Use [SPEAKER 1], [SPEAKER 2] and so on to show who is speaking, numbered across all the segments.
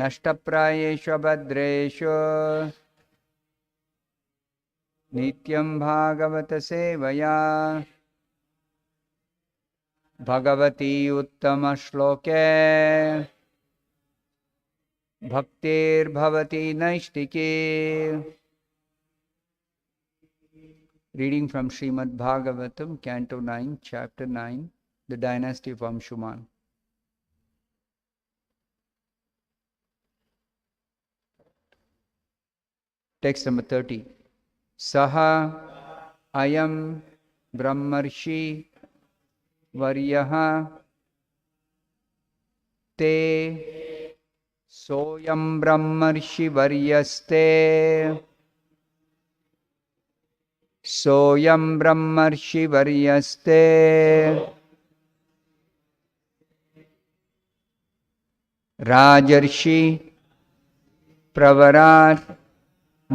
[SPEAKER 1] nashtaprayeshu abhadreshu nityam bhagavata sevaya bhagavati uttama shloke bhaktir bhavati naishtike. Reading from Srimad Bhagavatam, Canto 9, Chapter 9, the dynasty of Anshuman. Text number 30. Saha ayam brahmarshi varyaha te soyam brahmarshi varyaste soyam brahmarshi varyaste rajarshi pravarat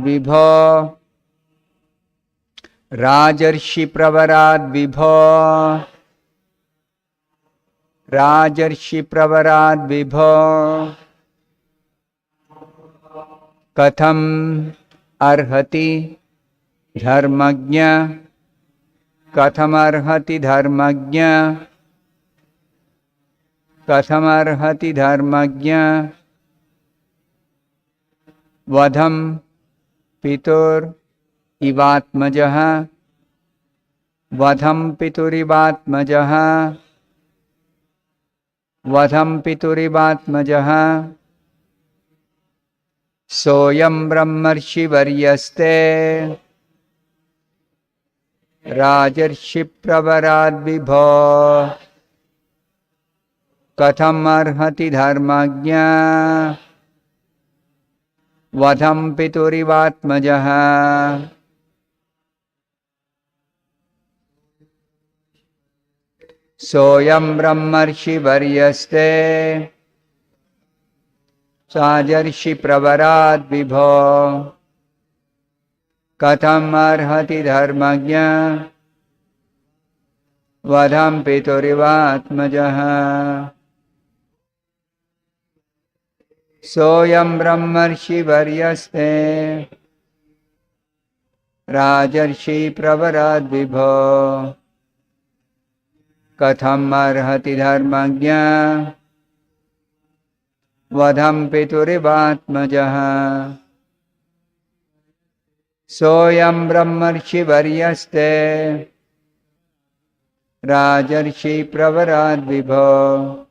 [SPEAKER 1] vibho rajarshi pravarat vibho rajarshi pravarat vibho katham arhati dharmagnya kathamarhati dharmagnya kathamarhati dharmagnya vadham pitur ivatmajaha vadham piturivatmajaha vadham piturivatmajaha soyam brahmarshi varyaste rajarshi pravarat vibho katham arhati dharmagnya vadham piturivatmajaha. Soyam brahmarshi varyaste rajarshi pravarat vibho katham arhati dharmagnya vadham piturivatmajaha. Soyam brahmarshi varyaste rajarshi pravarat vibho katham arhati dharmagnya vadham piturivatmajaha. Soyam brahmarshi varyaste rajarshi pravarat vibho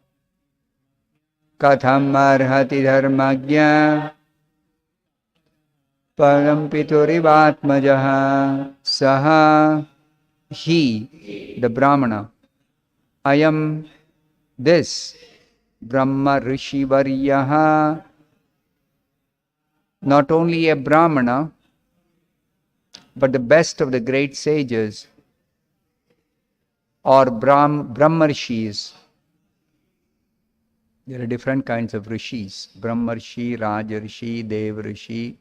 [SPEAKER 1] katham arhati dharmagnya padam piturivatmajaha. Saha, he, the Brahmana, I am this Brahma Rishi Varyaha, not only a Brahmana, but the best of the great sages or Brahmarshis. There are different kinds of rishis, Brahmarshi, Rajarshi, Devrishi,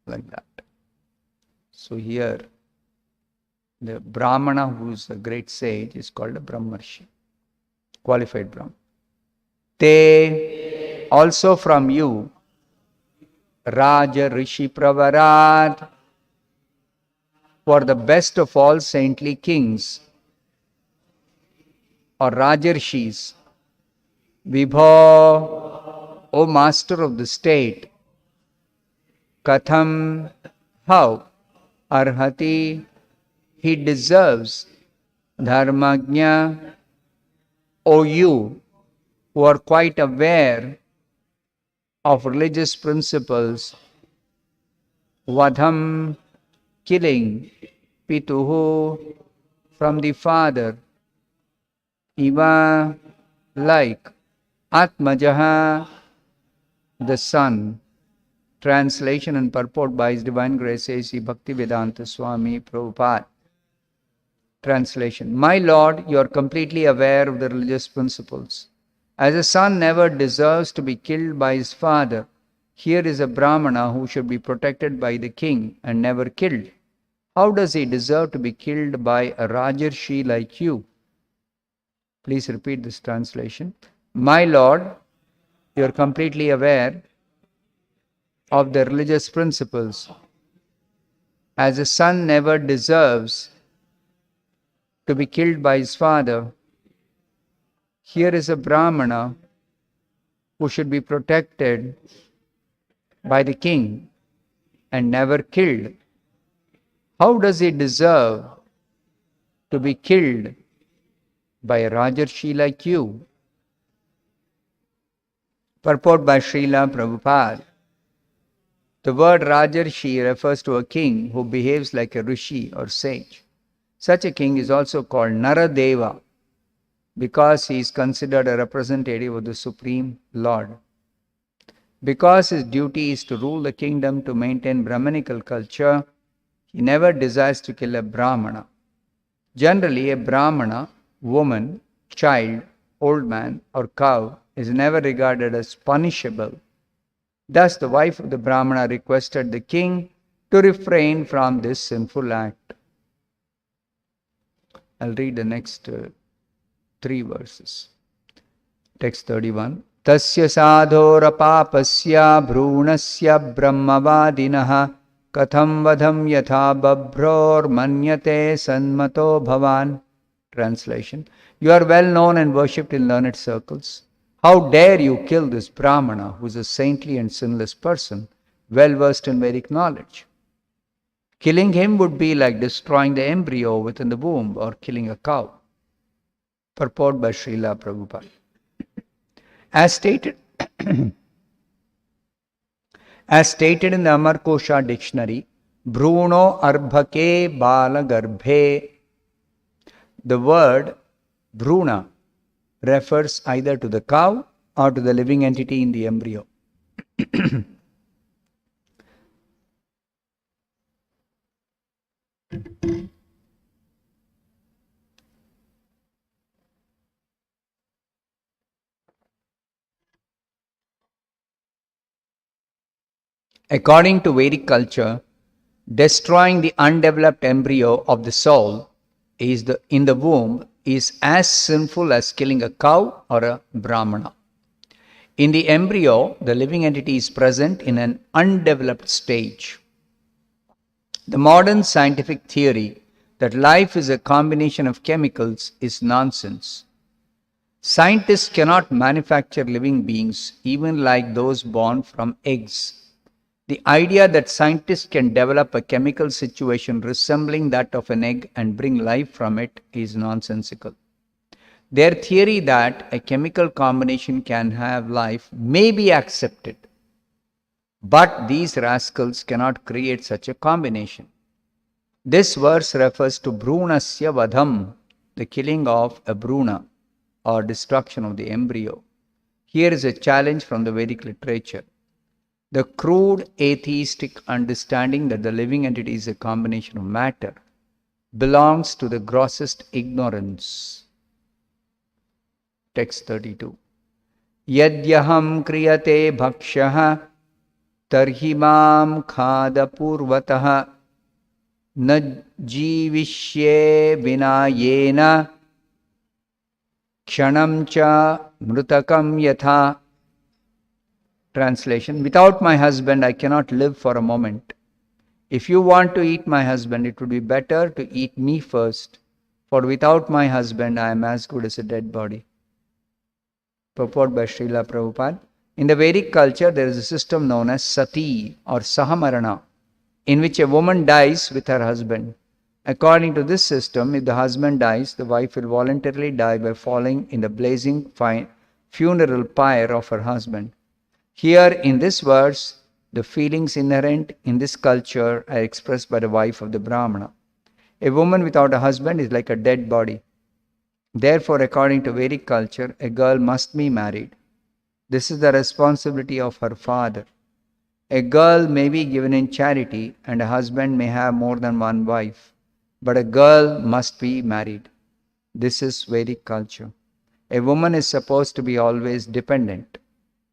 [SPEAKER 1] like that. So here, the Brahmana who is a great sage is called a Brahmarshi, qualified Brahmana. Te, also from you, Raja Rishi Pravarat, for the best of all saintly kings or Rajarshis, Vibho, O master of the state, Katham, how, Arhati, he deserves, Dharmagnya, O you, who are quite aware of religious principles, Vadham, killing, Pituhu, from the father, Iva, like, Atmajaha, the son. Translation and purport by His Divine Grace A.C. Bhaktivedanta Swami Prabhupada. Translation. My Lord, you are completely aware of the religious principles. As a son never deserves to be killed by his father, here is a Brahmana who should be protected by the king and never killed. How does he deserve to be killed by a Rajarshi like you? Please repeat this translation. My Lord, you are completely aware of the religious principles. As a son never deserves to be killed by his father, here is a Brahmana who should be protected by the king and never killed. How does he deserve to be killed by a Rajarshi like you? Purport by Srila Prabhupada. The word Rajarshi refers to a king who behaves like a rishi or sage. Such a king is also called Naradeva because he is considered a representative of the Supreme Lord. Because his duty is to rule the kingdom to maintain Brahmanical culture, he never desires to kill a Brahmana. Generally, a Brahmana, woman, child, old man, or cow is never regarded as punishable. Thus, the wife of the Brahmana requested the king to refrain from this sinful act. I'll read the next 3 verses. Text 31. Tasya sadhora papasya bhrunasya brahmavadinaha katham vadham yatha babhror manyate sanmato bhavan. Translation. You are well known and worshipped in learned circles. How dare you kill this Brahmana, who is a saintly and sinless person, well versed in Vedic knowledge? Killing him would be like destroying the embryo within the womb or killing a cow. Purport by Srila Prabhupada. As stated in the Amarkosha dictionary, Bruno Arbhake Bala Garbhe, the word Bruna refers either to the cow or to the living entity in the embryo. According to Vedic culture, destroying the undeveloped embryo of the soul in the womb is as sinful as killing a cow or a Brahmana. In the embryo, the living entity is present in an undeveloped stage. The modern scientific theory that life is a combination of chemicals is nonsense. Scientists cannot manufacture living beings, even like those born from eggs. The idea that scientists can develop a chemical situation resembling that of an egg and bring life from it is nonsensical. Their theory that a chemical combination can have life may be accepted, but these rascals cannot create such a combination. This verse refers to Brunasya Vadham, the killing of a Bruna or destruction of the embryo. Here is a challenge from the Vedic literature. The crude atheistic understanding that the living entity is a combination of matter belongs to the grossest ignorance. Text 32. Yadyaham kriyate bhakshaha tarhimam khada purvataha na jivishye vinayena kshanam cha mrutakam yatha. Translation. Without my husband, I cannot live for a moment. If you want to eat my husband, it would be better to eat me first, for without my husband, I am as good as a dead body. Purport by Srila Prabhupada. In the Vedic culture, there is a system known as sati or sahamarana, in which a woman dies with her husband. According to this system, if the husband dies, the wife will voluntarily die by falling in the blazing funeral pyre of her husband. Here in this verse, the feelings inherent in this culture are expressed by the wife of the Brahmana. A woman without a husband is like a dead body. Therefore, according to Vedic culture, a girl must be married. This is the responsibility of her father. A girl may be given in charity and a husband may have more than one wife, but a girl must be married. This is Vedic culture. A woman is supposed to be always dependent.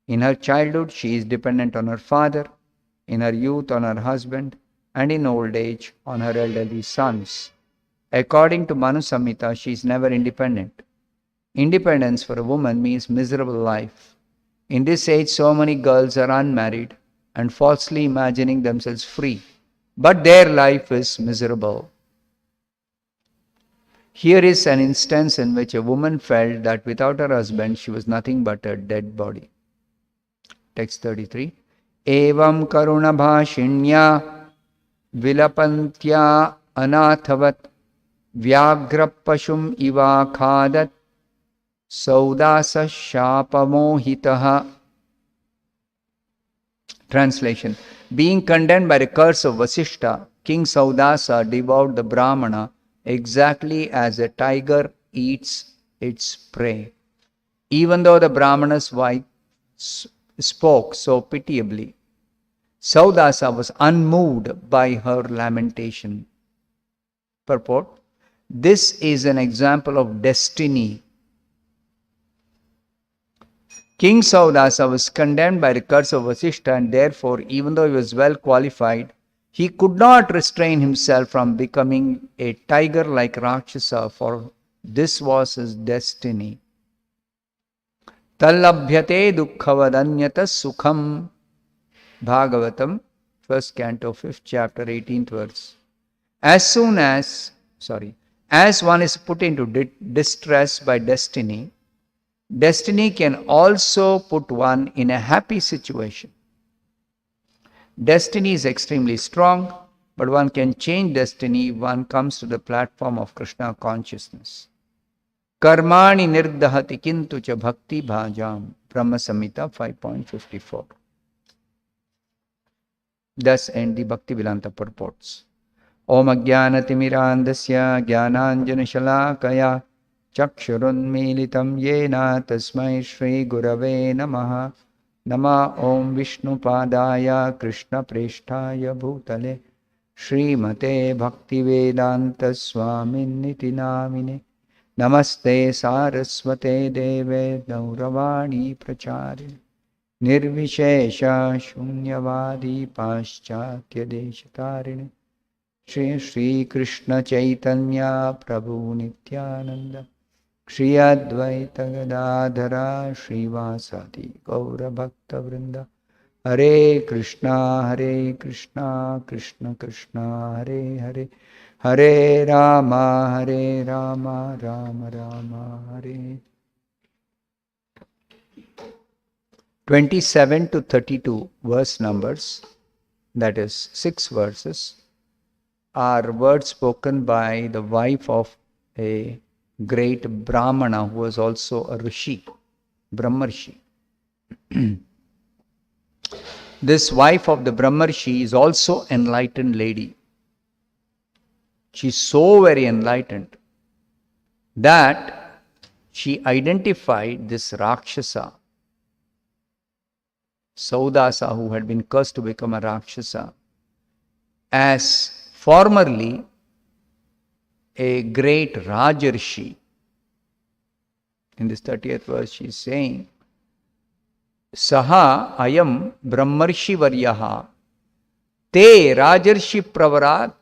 [SPEAKER 1] In her childhood, she is dependent on her father, in her youth on her husband, and in old age on her elderly sons. According to Manu Samhita, she is never independent. Independence for a woman means miserable life. In this age, so many girls are unmarried. and falsely imagining themselves free, but their life is miserable. Here is an instance in which a woman felt that without her husband she was nothing but a dead body. Text 33. Evam karunabhashinya vilapantya anathavat vyagrapashum iva khadat saudasa shapamohitaha. Translation. Being condemned by the curse of Vasishta, King Saudasa devoured the Brahmana exactly as a tiger eats its prey. Even though the Brahmana's wife spoke so pitiably, Saudasa was unmoved by her lamentation. Purport. This is an example of destiny. King Saudasa was condemned by the curse of Vasishta, and therefore, even though he was well qualified, he could not restrain himself from becoming a tiger like Rakshasa, for this was his destiny. Tallabhyate dukkhavadanyata sukham. Bhagavatam, 1st canto, 5th chapter, 18th verse. As one is put into distress by destiny, destiny can also put one in a happy situation. Destiny is extremely strong, but one can change destiny if one comes to the platform of Krishna consciousness. Karmani nirdahati kintu cha bhakti bhajam. Brahma Samhita 5.54. Thus end the Bhakti Vedanta purports. Om Ajnanatimirandasya Jnananjana Shalakaya Chakshurunmilitam Yena Tasmai Shri Gurave Namaha. Nama Om Vishnu Padaya Krishna Preshtaya Bhutale Srimate Bhakti Vedanta Swamin Niti Namine. Namaste Saraswate Deve Nauravani Prachari Nirvishesha Shunyavadi Paschatya Deshatarine Shri Krishna Chaitanya Prabhu Nityananda Shri Advaita Gadadhara Srivasati Gaura Bhakta Vrinda Hare Krishna Krishna Krishna Hare Hare Hare Rama Rama Rama Hare. 27 to 32 verse numbers, that is 6 verses, are words spoken by the wife of a great Brahmana who was also a Rishi, Brahmarshi. This wife of the Brahmarshi is also enlightened lady. She is so very enlightened that she identified this Rakshasa, Saudasa, who had been cursed to become a Rakshasa, as formerly a great Rajarshi. In this 30th verse she is saying, Saha ayam brahmarshi varyaha te Rajarshi pravarat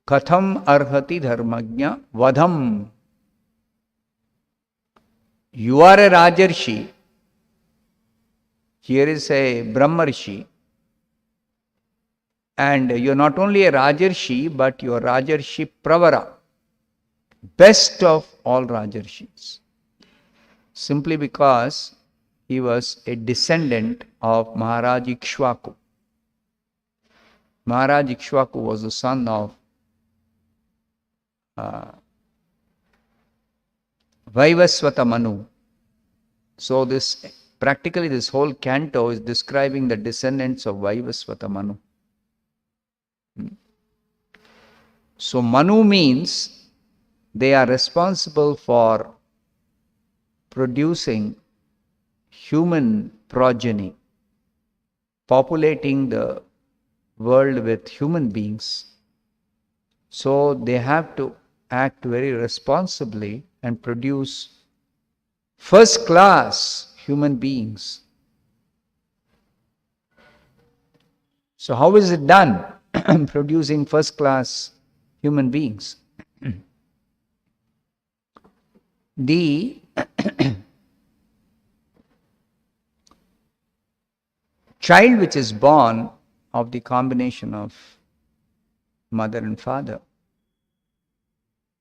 [SPEAKER 1] katham arhati dharmagnya vadham. You are a Rajarshi. Here is a Brahmarshi, and you are not only a Rajarshi, but you are Rajarshi Pravara, best of all Rajarshis, simply because he was a descendant of Maharaj Ikshvaku. Maharaj Ikshvaku was the son of Vaivasvata Manu. So practically this whole canto is describing the descendants of Vaivasvata Manu. So Manu means they are responsible for producing human progeny, populating the world with human beings. So they have to act very responsibly and produce first class human beings. So how is it done? Producing first class human beings. The child which is born of the combination of mother and father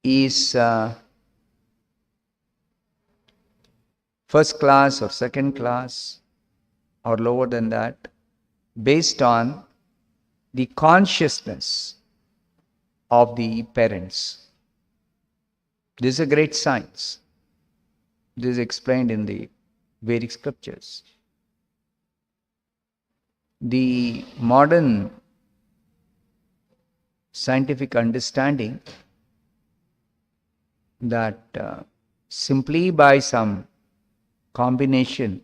[SPEAKER 1] is first class or second class or lower than that, based on the consciousness of the parents. This is a great science. This is explained in the Vedic scriptures. The modern scientific understanding that simply by some combination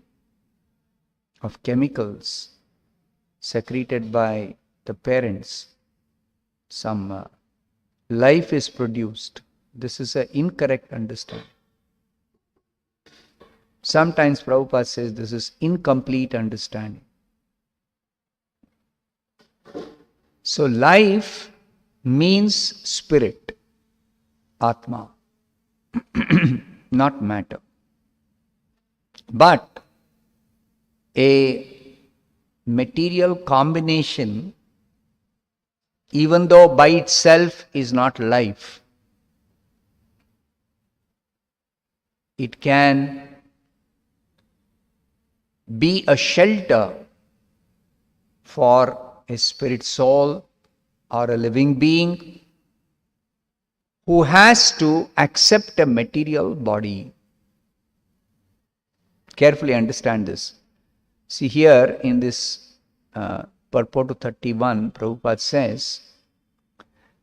[SPEAKER 1] of chemicals secreted by the parents, some life is produced. This is an incorrect understanding. Sometimes Prabhupada says this is incomplete understanding. So life means spirit, Atma, not matter. But a material combination, even though by itself is not life, it can be a shelter for a spirit soul or a living being who has to accept a material body. Carefully understand this. See here in this purport to 31, Prabhupada says,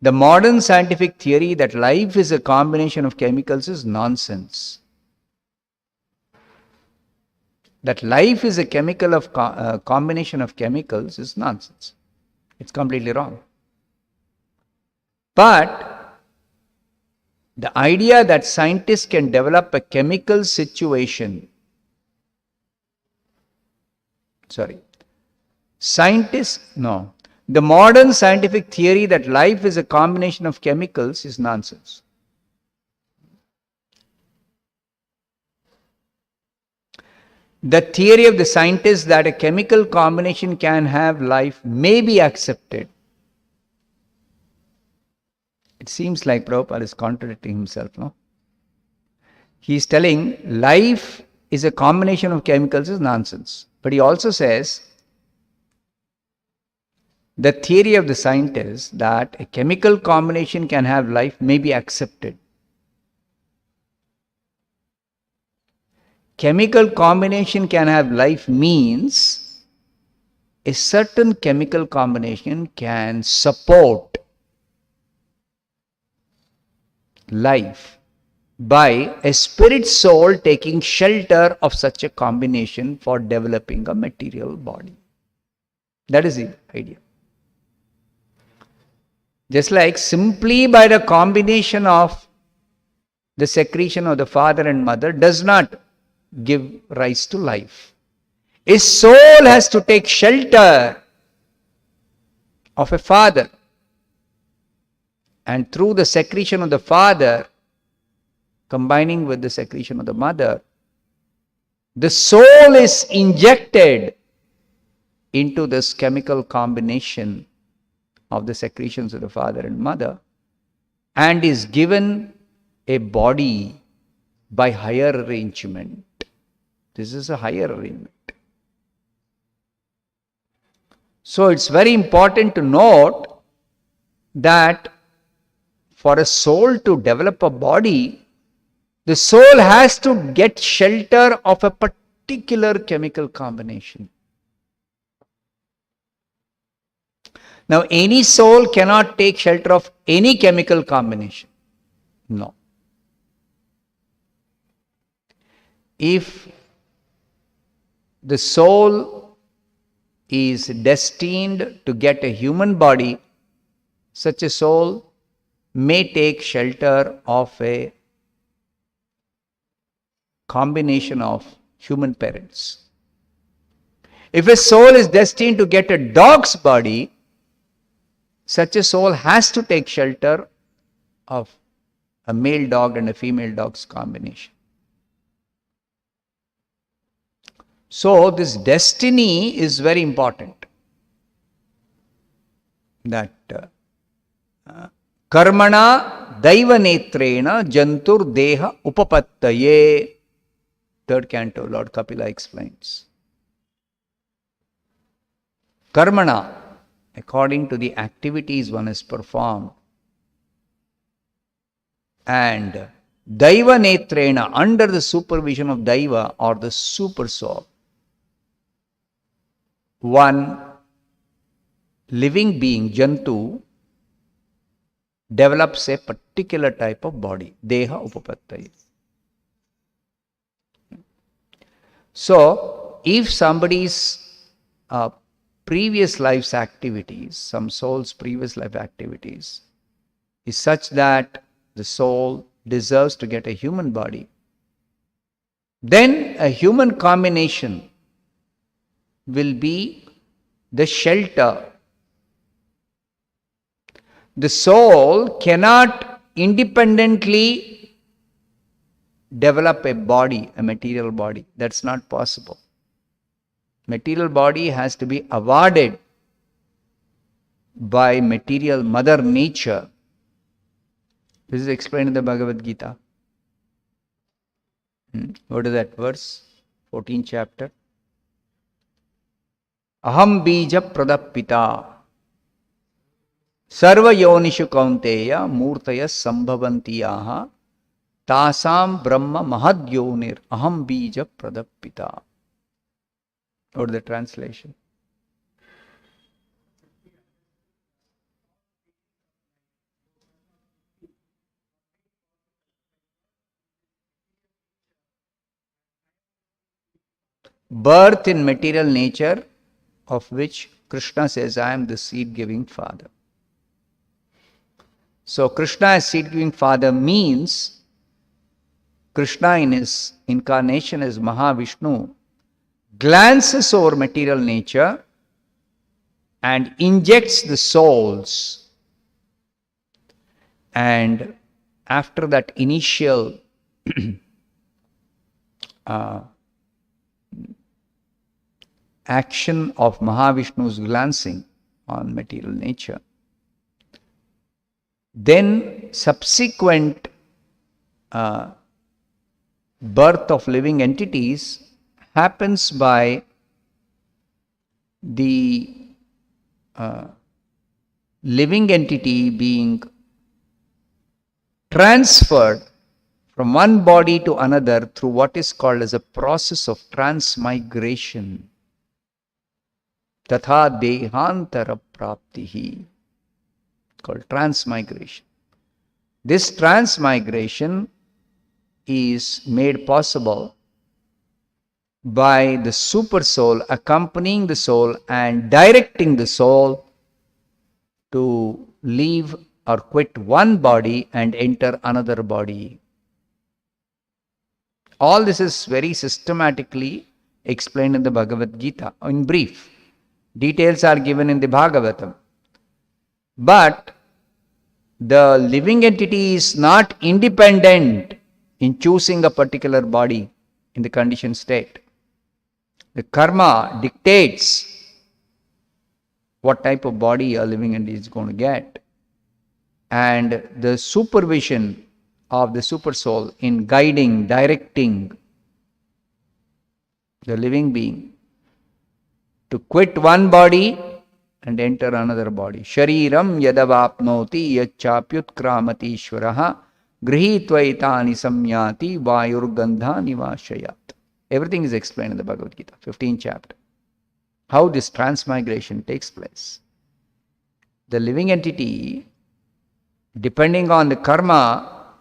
[SPEAKER 1] the modern scientific theory that life is a combination of chemicals is nonsense. That life is a combination of chemicals is nonsense. It's completely wrong. But the idea that scientists can develop a chemical situation, the modern scientific theory that life is a combination of chemicals is nonsense. The theory of the scientists that a chemical combination can have life may be accepted. It seems like Prabhupada is contradicting himself, no? He is telling life is a combination of chemicals is nonsense. But he also says the theory of the scientists that a chemical combination can have life may be accepted. Chemical combination can have life means a certain chemical combination can support life by a spirit soul taking shelter of such a combination for developing a material body. That is the idea. Just like simply by the combination of the secretion of the father and mother does not give rise to life. A soul has to take shelter of a father, and through the secretion of the father combining with the secretion of the mother, the soul is injected into this chemical combination of the secretions of the father and mother and is given a body by higher arrangement. This is a higher arrangement. So it's very important to note that for a soul to develop a body, the soul has to get shelter of a particular chemical combination. Now, any soul cannot take shelter of any chemical combination. No. If the soul is destined to get a human body, such a soul may take shelter of a combination of human parents. If a soul is destined to get a dog's body, such a soul has to take shelter of a male dog and a female dog's combination. So this destiny is very important. That karmana daiva netrena jantur deha upapattaye. Third canto, Lord Kapila explains. Karmana, according to the activities one has performed, and daiva netrena, under the supervision of daiva or the super soul, one living being, jantu, develops a particular type of body, deha upapattaye. So, if somebody's previous life's activities, some soul's previous life activities, is such that the soul deserves to get a human body, then a human combination will be the shelter. The soul cannot independently develop a body, a material body. That's not possible. Material body has to be awarded by material mother nature. This is explained in the Bhagavad Gita. What is that verse? 14th chapter. Aham bija pradapita sarva yonishu kaunteya murtaya sambhavantiyaha tasam brahma mahadyonir aham bija pradapita. What is the translation? Birth in material nature, of which Krishna says, I am the seed-giving father. So Krishna as seed-giving father means Krishna in his incarnation as Mahavishnu glances over material nature and injects the souls. And after that initial action of Mahavishnu's glancing on material nature, then subsequent birth of living entities happens by the living entity being transferred from one body to another through what is called as a process of transmigration. Tatha dehantara praptihi, called transmigration. This transmigration is made possible by the super soul accompanying the soul and directing the soul to leave or quit one body and enter another body. All this is very systematically explained in the Bhagavad Gita. In brief, details are given in the Bhagavatam. But the living entity is not independent in choosing a particular body in the conditioned state. The karma dictates what type of body a living entity is going to get. And the supervision of the super soul in guiding, directing the living being to quit one body and enter another body. Shariram yadavapnoti yachapyutkramati ishvaraha grihitvaitani samyati vayurgandha nivashayat. Everything is explained in the Bhagavad Gita, 15th chapter. How this transmigration takes place. The living entity, depending on the karma,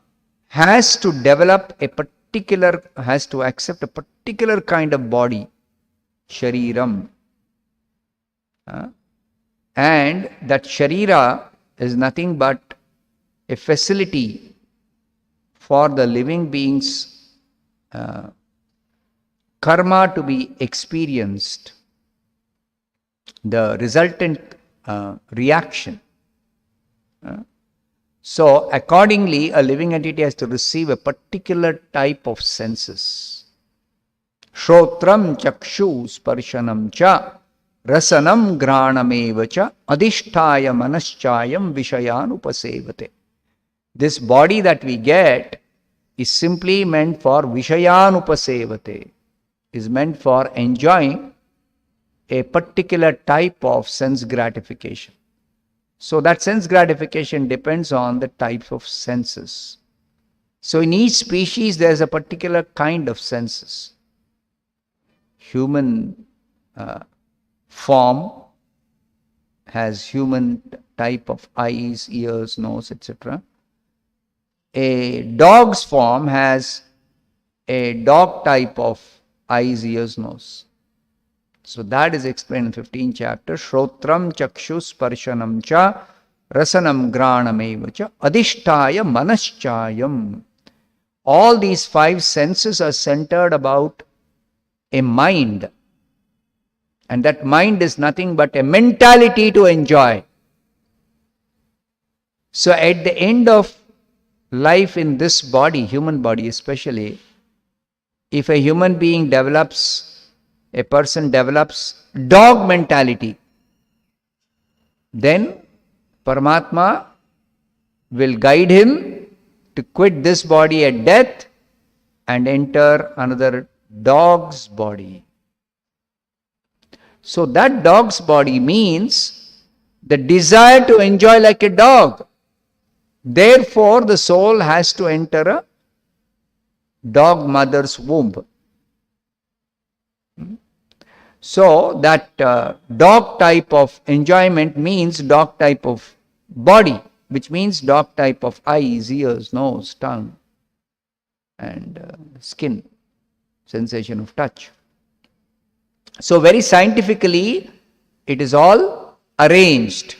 [SPEAKER 1] has to develop a particular, has to accept a particular kind of body, shariram. And that sharira is nothing but a facility for the living being's karma to be experienced, the resultant reaction. So accordingly, a living entity has to receive a particular type of senses. Shrotram chakshu sparshanam cha rasanam granameva cha adhisthaya manaschayam vishayanupasevate. This body that we get is simply meant for vishayanupasevate, is meant for enjoying a particular type of sense gratification. So that sense gratification depends on the types of senses. So in each species there is a particular kind of senses. Human form has human type of eyes, ears, nose, etc. A dog's form has a dog type of eyes, ears, nose. So that is explained in 15th chapter. Shrotram chakshu sparshanam cha rasanam granameva cha adhisthaya manaschayam. All these five senses are centered about a mind. And that mind is nothing but a mentality to enjoy. So at the end of life in this body, human body especially, if a human being develops, a person develops dog mentality, then Paramatma will guide him to quit this body at death and enter another dog's body. So that dog's body means the desire to enjoy like a dog. Therefore, the soul has to enter a dog mother's womb. So that dog type of enjoyment means dog type of body, which means dog type of eyes, ears, nose, tongue, and skin, sensation of touch. So very scientifically, it is all arranged.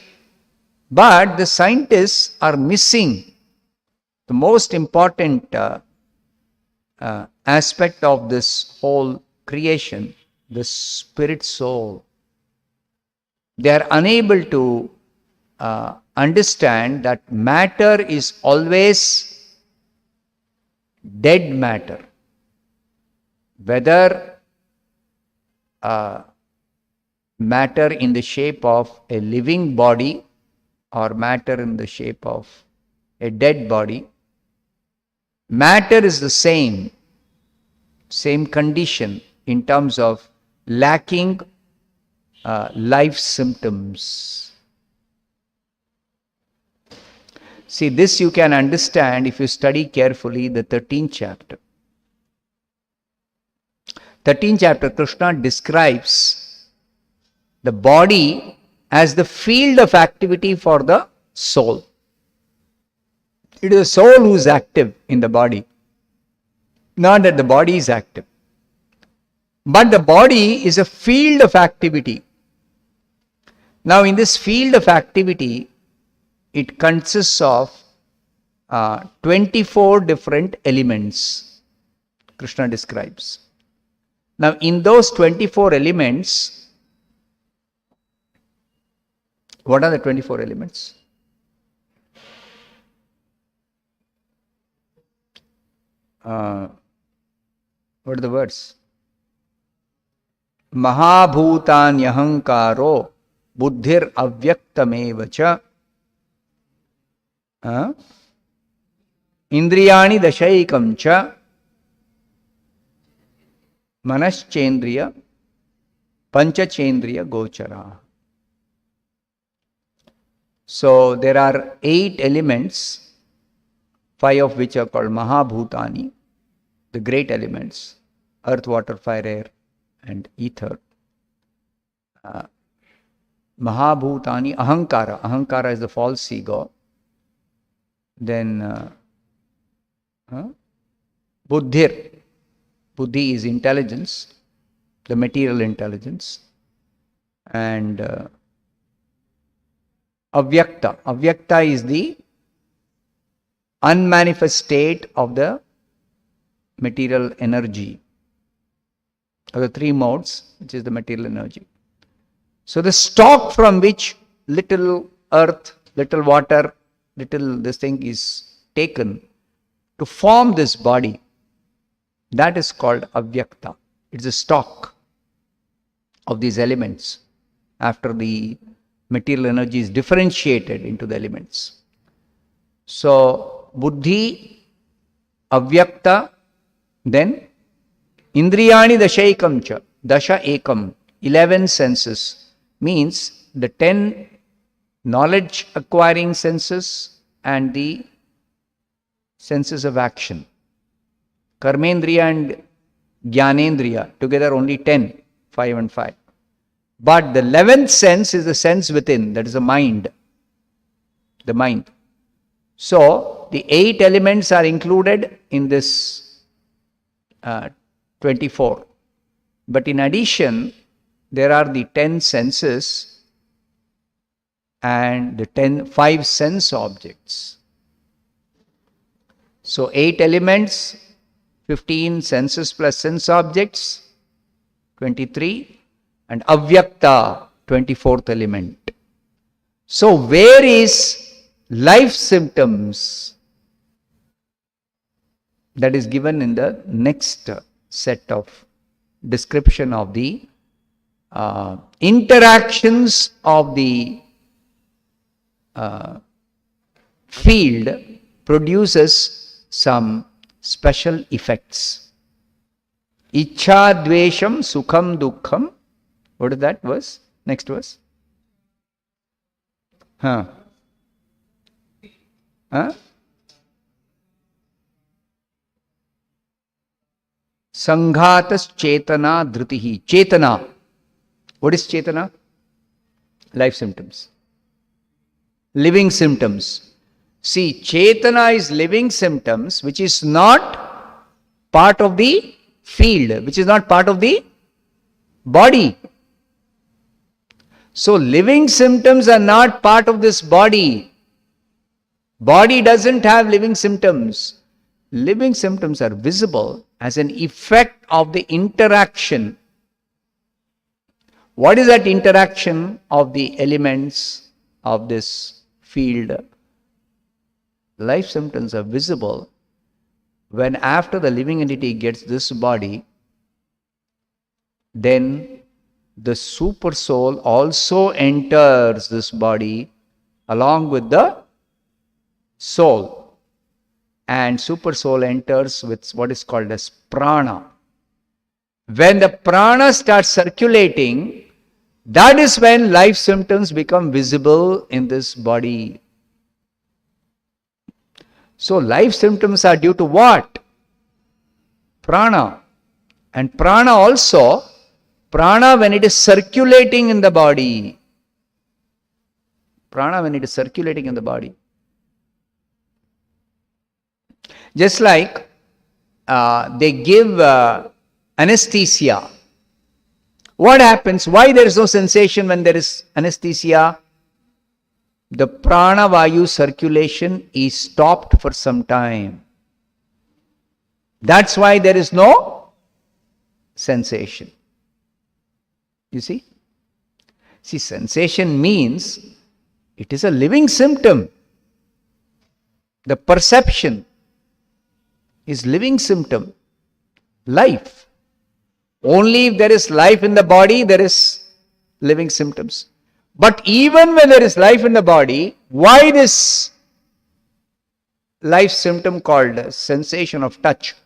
[SPEAKER 1] But the scientists are missing the most important aspect of this whole creation, the spirit soul. They are unable to understand that matter is always dead matter. Whether matter in the shape of a living body or matter in the shape of a dead body, matter is the same condition in terms of lacking life symptoms. See, this you can understand if you study carefully the 13th chapter. 13th chapter, Krishna describes the body as the field of activity for the soul. It is the soul who is active in the body, not that the body is active. But the body is a field of activity. Now in this field of activity, it consists of 24 different elements, Krishna describes. Now in those 24 elements, what are the 24 elements? What are the words? Mahabhutanyahankaro buddhir avyaktamevacha indriyani dashaikam cha manaschendriya panchachendriya gochara. So there are 8 elements, 5 of which are called Mahabhutani, the great elements, earth, water, fire, air and ether. Mahabhutani, Ahankara. Ahankara is the false ego. Then Buddhir. Buddhi is intelligence, the material intelligence. And Avyakta. Avyakta is the unmanifest state of the material energy, of the 3 modes, which is the material energy. So the stock from which little earth, little water, little this thing is taken to form this body, that is called Avyakta. It's a stock of these elements after the material energy is differentiated into the elements. So, buddhi, avyakta, then indriyani dashaikam cha, dasha ekam, 11 senses, means the 10 knowledge acquiring senses and the senses of action. Karmendriya and Jnanendriya, together only 10, 5 and 5. But the 11th sense is the sense within, that is the mind. The mind. So, the 8 elements are included in this 24. But in addition, there are the 10 senses and the 5 sense objects. So, 8 elements, 15 senses plus sense objects, 23, and avyakta, 24th element. So, where is life symptoms? That is given in the next set of description of the interactions of the field produces some special effects. Ichha, dvesham, sukham, dukkham. What is that verse? Next verse. Sanghatas chetana dhritihi. Chetana. What is chetana? Life symptoms. Living symptoms. See, chetana is living symptoms which is not part of the field, which is not part of the body. So, living symptoms are not part of this body. Body doesn't have living symptoms. Living symptoms are visible as an effect of the interaction. What is that interaction of the elements of this field? Life symptoms are visible when after the living entity gets this body, then the super soul also enters this body along with the soul. And super soul enters with what is called as prana. When the prana starts circulating, that is when life symptoms become visible in this body. So, life symptoms are due to what? Prana. And prana also, prana when it is circulating in the body. Prana when it is circulating in the body. Just like they give anesthesia. What happens? Why there is no sensation when there is anesthesia? The prana vayu circulation is stopped for some time. That's why there is no sensation. You see? See, sensation means it is a living symptom. The perception is living symptom. Life. Only if there is life in the body, there is living symptoms. But even when there is life in the body, why this life symptom called sensation of touch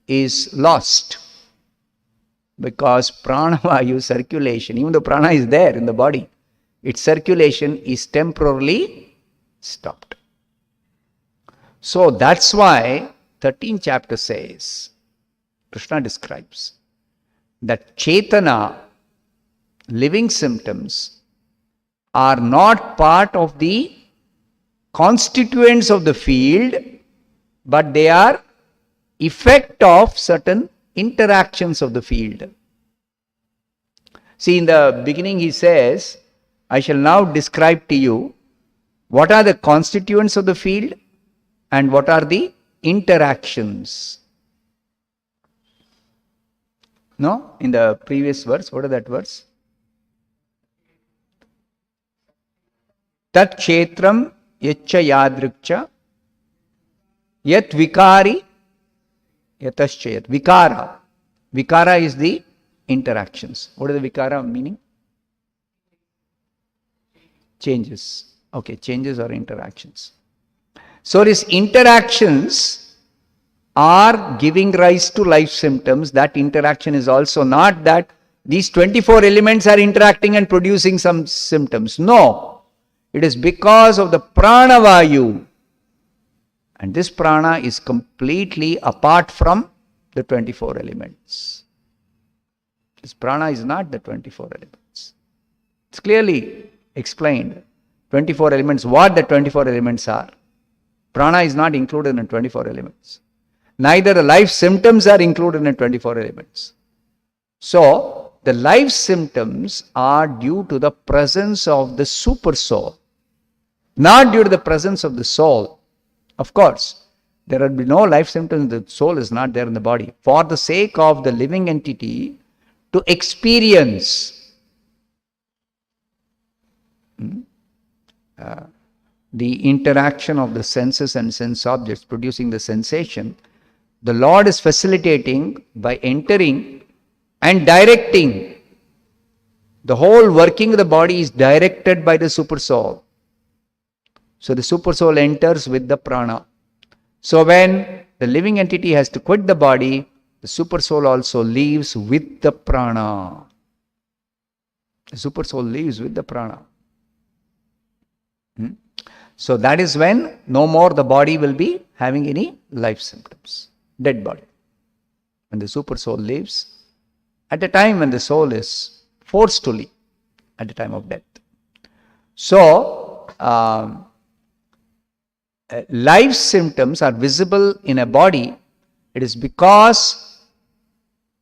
[SPEAKER 1] is lost? Because pranavayu circulation, even though prana is there in the body, its circulation is temporarily stopped. So that's why 13th chapter says, Krishna describes that chetana, living symptoms, are not part of the constituents of the field, but they are effect of certain interactions of the field. See, in the beginning he says, I shall now describe to you what are the constituents of the field and what are the interactions. No? In the previous verse, what is that verse? Tat kshetram yaccha yadrikcha yat vikari yataschayat. Vikara. Vikara is the interactions. What is the vikara meaning? Changes. Okay, changes or interactions. So these interactions are giving rise to life symptoms. That interaction is also not that these 24 elements are interacting and producing some symptoms. No. It is because of the prana vayu. And this prana is completely apart from the 24 elements. This prana is not the 24 elements. It's clearly explained. 24 elements, what the 24 elements are. Prana is not included in 24 elements. Neither the life symptoms are included in 24 elements. So, the life symptoms are due to the presence of the super soul. Not due to the presence of the soul. Of course, there will be no life symptoms, the soul is not there in the body. For the sake of the living entity to experience the interaction of the senses and sense objects producing the sensation, the Lord is facilitating by entering and directing. The whole working of the body is directed by the super soul. So the super soul enters with the prana. So when the living entity has to quit the body, the super soul also leaves with the prana. The super soul leaves with the prana. So that is when no more the body will be having any life symptoms. Dead body. When the super soul leaves, at the time when the soul is forced to leave, at the time of death. So, life symptoms are visible in a body. It is because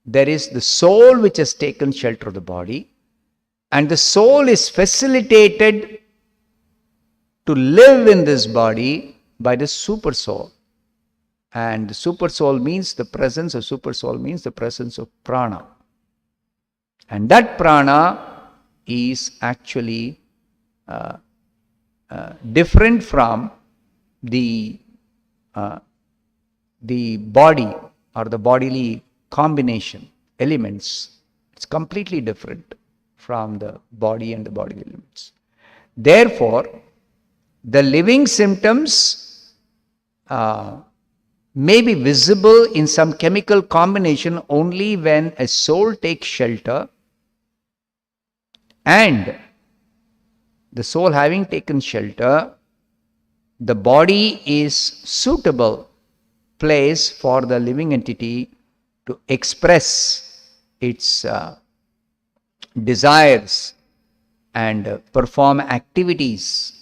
[SPEAKER 1] there is the soul which has taken shelter of the body, and the soul is facilitated to live in this body by the super soul. And the super soul means the presence of super soul means the presence of prana. And that prana is actually different from the body or the bodily combination elements. It's completely different from the body and the bodily elements. Therefore, the living symptoms may be visible in some chemical combination only when a soul takes shelter, and the soul having taken shelter, the body is suitable place for the living entity to express its desires and perform activities.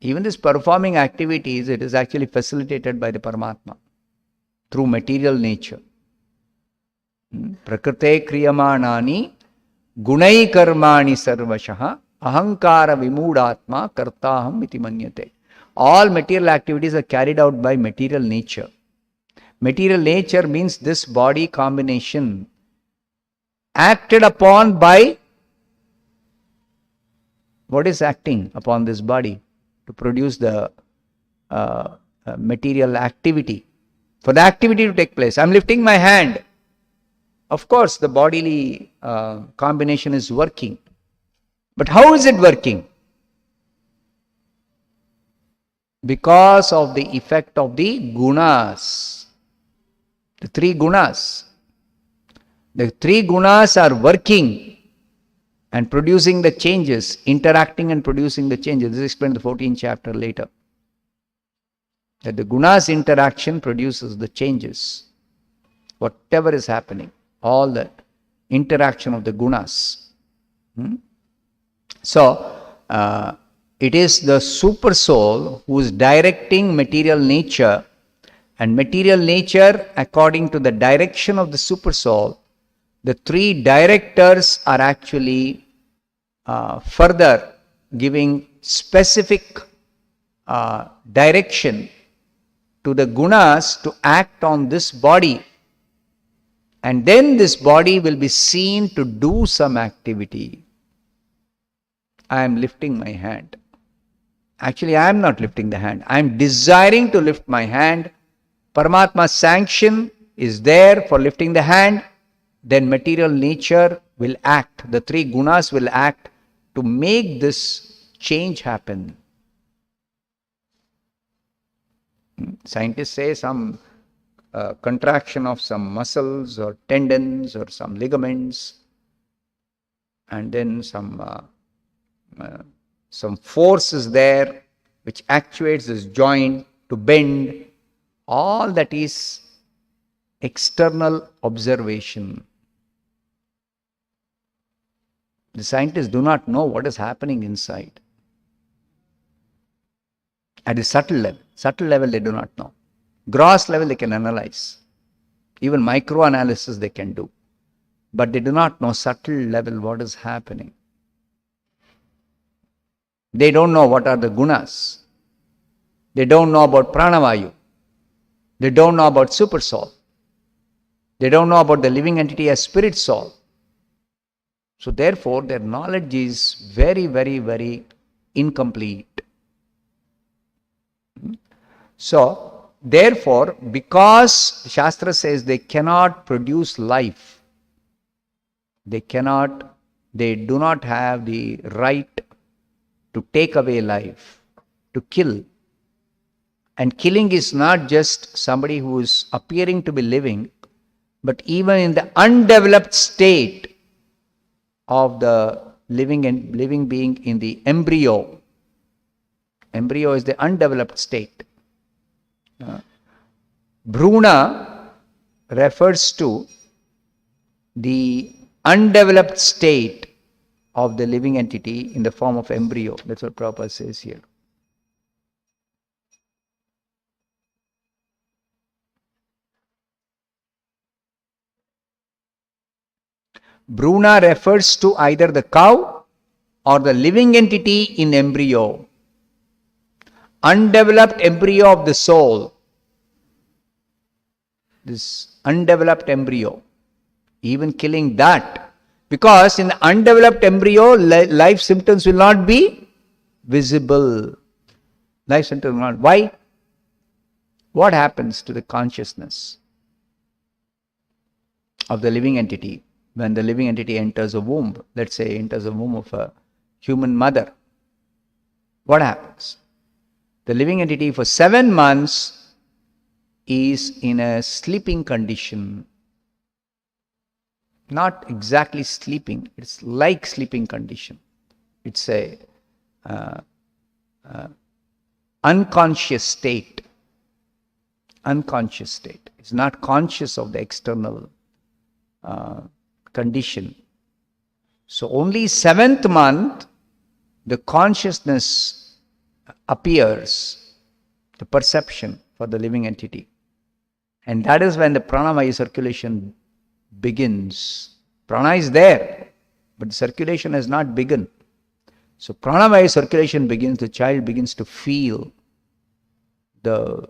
[SPEAKER 1] Even this performing activities, it is actually facilitated by the Paramatma through material nature. Prakrite kriyamanani gunai karmani sarvashaha ahankara vimudatma kartaham iti manyate. All material activities are carried out by material nature. Material nature means this body combination acted upon by, what is acting upon this body? To produce the material activity. For the activity to take place, I am lifting my hand. Of course, the bodily combination is working. But how is it working? Because of the effect of the gunas. The three gunas. The three gunas are working and producing the changes, interacting and producing the changes. This is explained in the 14th chapter later. That the gunas interaction produces the changes. Whatever is happening, all the interaction of the gunas. So, it is the super soul who is directing material nature, and material nature, according to the direction of the super soul, the three directors are actually further giving specific direction to the gunas to act on this body, and then this body will be seen to do some activity. I am lifting my hand. Actually, I am not lifting the hand. I am desiring to lift my hand. Paramatma's sanction is there for lifting the hand. then material nature will act, the three gunas will act to make this change happen. Scientists say some contraction of some muscles or tendons or some ligaments, and then some force is there which actuates this joint to bend. All that is external observation. The scientists do not know what is happening inside. At the subtle level they do not know. Gross level they can analyze. Even micro-analysis they can do. But they do not know subtle level what is happening. They don't know what are the gunas. They don't know about pranavayu. They don't know about super soul. They don't know about the living entity as spirit soul. So therefore their knowledge is very, very, very incomplete. So therefore, because Shastra says they cannot produce life, they do not have the right to take away life, to kill. And killing is not just somebody who is appearing to be living, but even in the undeveloped state of the living being in the embryo. Embryo is the undeveloped state. Bhruna refers to the undeveloped state of the living entity in the form of embryo. That's what Prabhupada says here. Bhruna refers to either the cow or the living entity in embryo. Undeveloped embryo of the soul. This undeveloped embryo. Even killing that. Because in the undeveloped embryo, life symptoms will not be visible. Life symptoms will not. Why? What happens to the consciousness of the living entity when the living entity enters a womb? Let's say enters a womb of a human mother. What happens? The living entity for 7 months is in a sleeping condition. Not exactly sleeping, it's like sleeping condition. It's a unconscious state. Unconscious state. It's not conscious of the external condition. So only 7th month the consciousness appears, the perception for the living entity. And that is when the pranamaya circulation begins. Prana is there, but the circulation has not begun. So pranamaya circulation begins, the child begins to feel the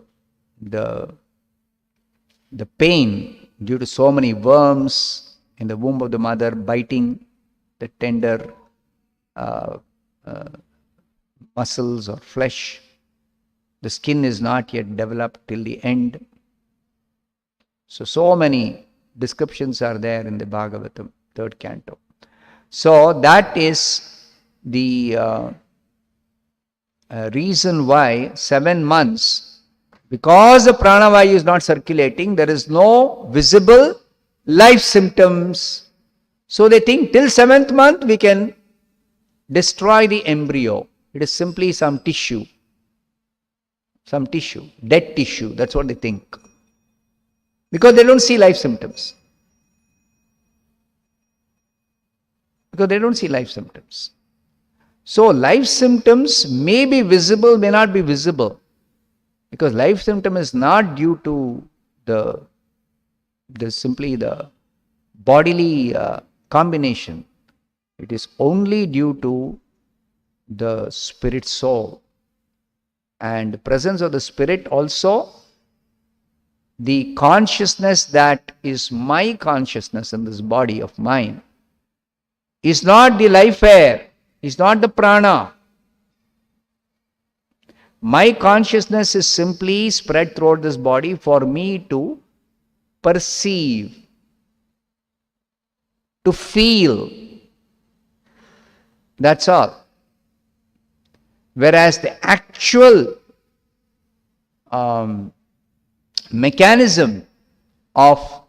[SPEAKER 1] pain due to so many worms in the womb of the mother biting the tender muscles or flesh. The skin is not yet developed till the end. So many descriptions are there in the Bhagavatam, 3rd canto. So that is the reason why 7 months, because the pranavayu is not circulating, there is no visible life symptoms. So they think till 7th month we can destroy the embryo. It is simply some tissue, dead tissue. That's what they think. Because they don't see life symptoms. So life symptoms may be visible, may not be visible. Because life symptom is not due to simply the bodily combination. It is only due to the spirit soul. And the presence of the spirit also, the consciousness that is my consciousness in this body of mine, is not the life air, is not the prana. My consciousness is simply spread throughout this body for me to perceive. to feel. That's all. Whereas the actual mechanism of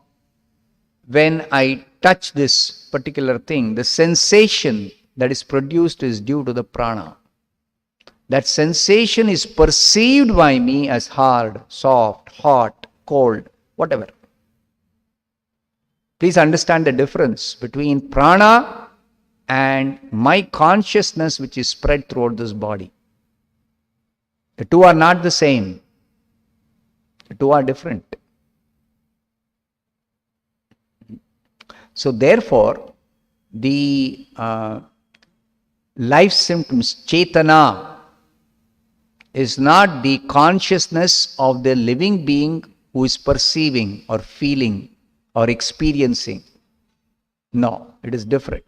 [SPEAKER 1] when I touch this particular thing, the sensation that is produced is due to the prana. That sensation is perceived by me as hard, soft, hot, cold, whatever. Please understand the difference between prana and my consciousness which is spread throughout this body. The two are not the same. The two are different. So therefore, the life symptoms, chetana, is not the consciousness of the living being who is perceiving or feeling or experiencing. No, it is different.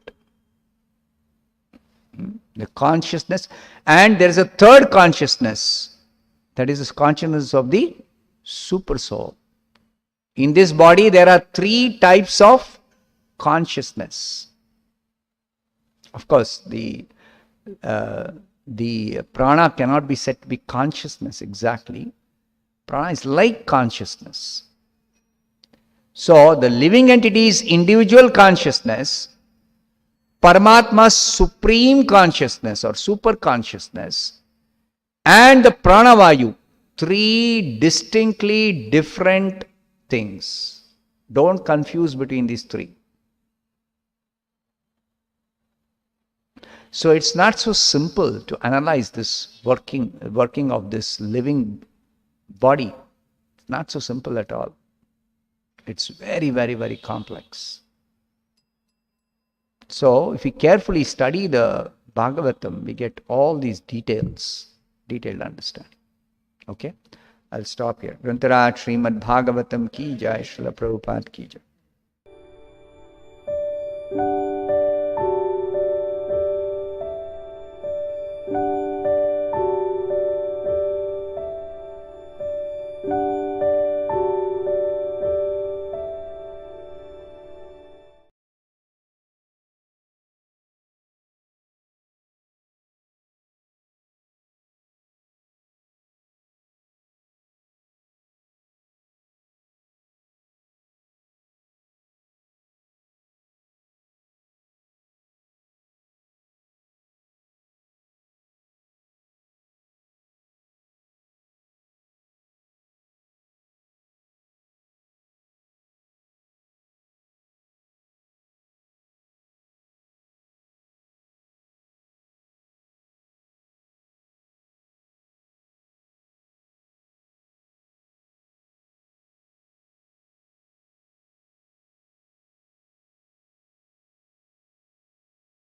[SPEAKER 1] The consciousness, and there is a third consciousness, that is the consciousness of the super soul. In this body there are three types of consciousness. Of course, the prana cannot be said to be consciousness exactly. Prana is like consciousness. So the living entity is individual consciousness, Paramatma's supreme consciousness or super consciousness, and the pranavayu, three distinctly different things. Don't confuse between these three. So it's not so simple to analyze this working of this living body. It's not so simple at all. It's very, very, very complex. So if we carefully study the Bhagavatam, we get all these detailed understanding. Okay? I'll stop here. Grantharaj Srimad Bhagavatam ki jai, Srila Prabhupada ki jai.